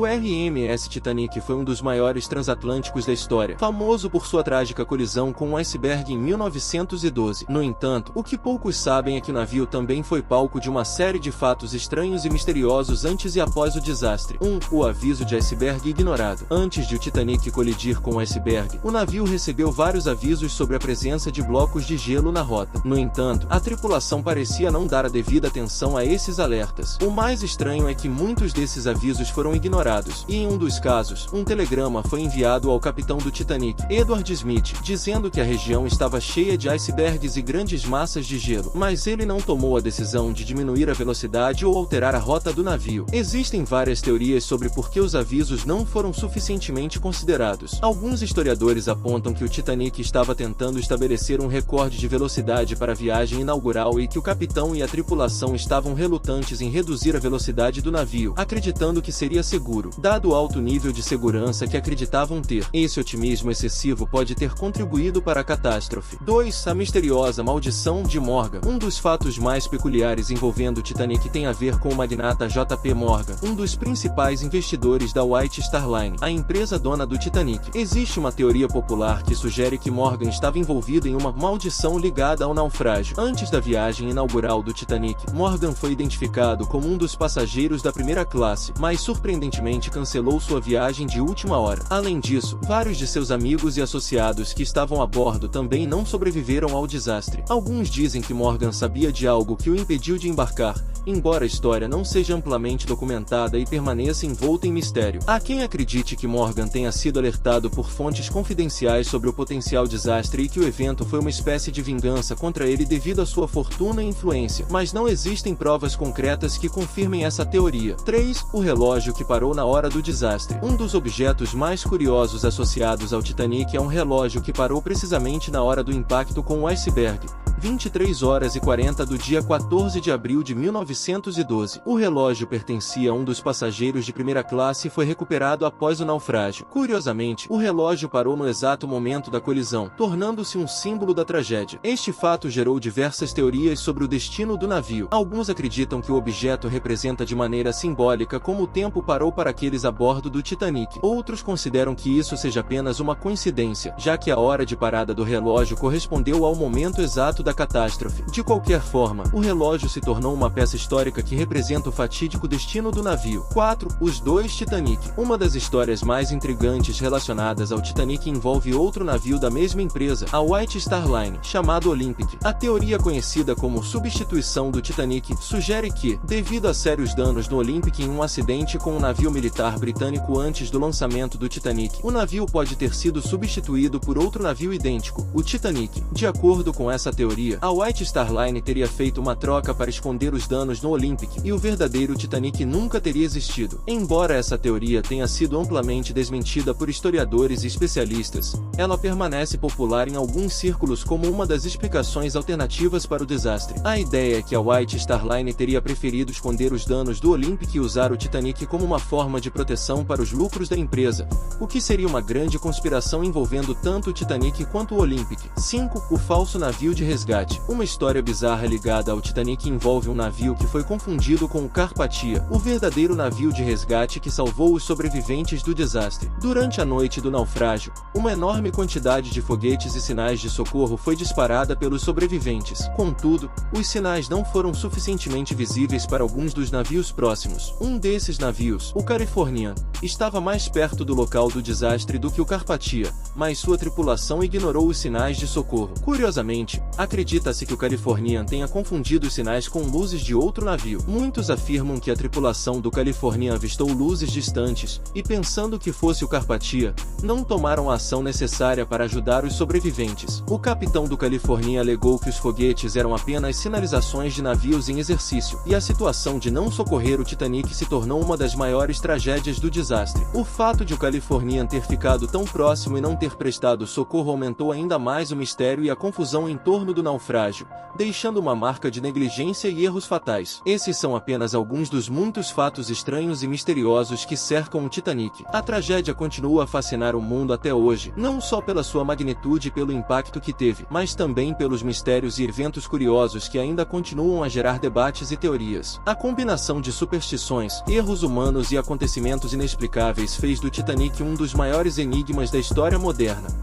O RMS Titanic foi um dos maiores transatlânticos da história, famoso por sua trágica colisão com um iceberg em 1912. No entanto, o que poucos sabem é que o navio também foi palco de uma série de fatos estranhos e misteriosos antes e após o desastre. 1. O aviso de iceberg ignorado. Antes de o Titanic colidir com o iceberg, o navio recebeu vários avisos sobre a presença de blocos de gelo na rota. No entanto, a tripulação parecia não dar a devida atenção a esses alertas. O mais estranho é que muitos desses avisos foram ignorados, e em um dos casos, um telegrama foi enviado ao capitão do Titanic, Edward Smith, dizendo que a região estava cheia de icebergs e grandes massas de gelo, mas ele não tomou a decisão de diminuir a velocidade ou alterar a rota do navio. Existem várias teorias sobre por que os avisos não foram suficientemente considerados. Alguns historiadores apontam que o Titanic estava tentando estabelecer um recorde de velocidade para a viagem inaugural e que o capitão e a tripulação estavam relutantes em reduzir a velocidade do navio, acreditando que seria seguro, dado o alto nível de segurança que acreditavam ter. Esse otimismo excessivo pode ter contribuído para a catástrofe. 2. A misteriosa maldição de Morgan. Um dos fatos mais peculiares envolvendo o Titanic tem a ver com o magnata J.P. Morgan, um dos principais investidores da White Star Line, a empresa dona do Titanic. Existe uma teoria popular que sugere que Morgan estava envolvido em uma maldição ligada ao naufrágio. Antes da viagem inaugural do Titanic, Morgan foi identificado como um dos passageiros da primeira classe, mas surpreendentemente cancelou sua viagem de última hora. Além disso, vários de seus amigos e associados que estavam a bordo também não sobreviveram ao desastre. Alguns dizem que Morgan sabia de algo que o impediu de embarcar, embora a história não seja amplamente documentada e permaneça envolta em mistério. Há quem acredite que Morgan tenha sido alertado por fontes confidenciais sobre o potencial desastre e que o evento foi uma espécie de vingança contra ele devido à sua fortuna e influência, mas não existem provas concretas que confirmem essa teoria. 3. O relógio que parou na hora do desastre. Um dos objetos mais curiosos associados ao Titanic é um relógio que parou precisamente na hora do impacto com o iceberg, 23h40 do dia 14 de abril de 1912. O relógio pertencia a um dos passageiros de primeira classe e foi recuperado após o naufrágio. Curiosamente, o relógio parou no exato momento da colisão, tornando-se um símbolo da tragédia. Este fato gerou diversas teorias sobre o destino do navio. Alguns acreditam que o objeto representa de maneira simbólica como o tempo parou para aqueles a bordo do Titanic. Outros consideram que isso seja apenas uma coincidência, já que a hora de parada do relógio correspondeu ao momento exato da catástrofe. De qualquer forma, o relógio se tornou uma peça histórica que representa o fatídico destino do navio. 4. Os dois Titanic. Uma das histórias mais intrigantes relacionadas ao Titanic envolve outro navio da mesma empresa, a White Star Line, chamado Olympic. A teoria conhecida como substituição do Titanic sugere que, devido a sérios danos no Olympic em um acidente com um navio militar britânico antes do lançamento do Titanic, o navio pode ter sido substituído por outro navio idêntico, o Titanic. De acordo com essa teoria, a White Star Line teria feito uma troca para esconder os danos no Olympic, e o verdadeiro Titanic nunca teria existido. Embora essa teoria tenha sido amplamente desmentida por historiadores e especialistas, ela permanece popular em alguns círculos como uma das explicações alternativas para o desastre. A ideia é que a White Star Line teria preferido esconder os danos do Olympic e usar o Titanic como uma forma de proteção para os lucros da empresa, o que seria uma grande conspiração envolvendo tanto o Titanic quanto o Olympic. 5. O falso navio de resgate. Uma história bizarra ligada ao Titanic envolve um navio que foi confundido com o Carpathia, o verdadeiro navio de resgate que salvou os sobreviventes do desastre. Durante a noite do naufrágio, uma enorme quantidade de foguetes e sinais de socorro foi disparada pelos sobreviventes. Contudo, os sinais não foram suficientemente visíveis para alguns dos navios próximos. Um desses navios, o Californian, estava mais perto do local do desastre do que o Carpathia, mas sua tripulação ignorou os sinais de socorro. Curiosamente, acredita-se que o Californian tenha confundido os sinais com luzes de outro navio. Muitos afirmam que a tripulação do Californian avistou luzes distantes, e pensando que fosse o Carpathia, não tomaram a ação necessária para ajudar os sobreviventes. O capitão do Californian alegou que os foguetes eram apenas sinalizações de navios em exercício, e a situação de não socorrer o Titanic se tornou uma das maiores tragédias do desastre. O fato de o Californian ter ficado tão próximo e não ter prestado socorro aumentou ainda mais o mistério e a confusão em torno do do naufrágio, deixando uma marca de negligência e erros fatais. Esses são apenas alguns dos muitos fatos estranhos e misteriosos que cercam o Titanic. A tragédia continua a fascinar o mundo até hoje, não só pela sua magnitude e pelo impacto que teve, mas também pelos mistérios e eventos curiosos que ainda continuam a gerar debates e teorias. A combinação de superstições, erros humanos e acontecimentos inexplicáveis fez do Titanic um dos maiores enigmas da história moderna.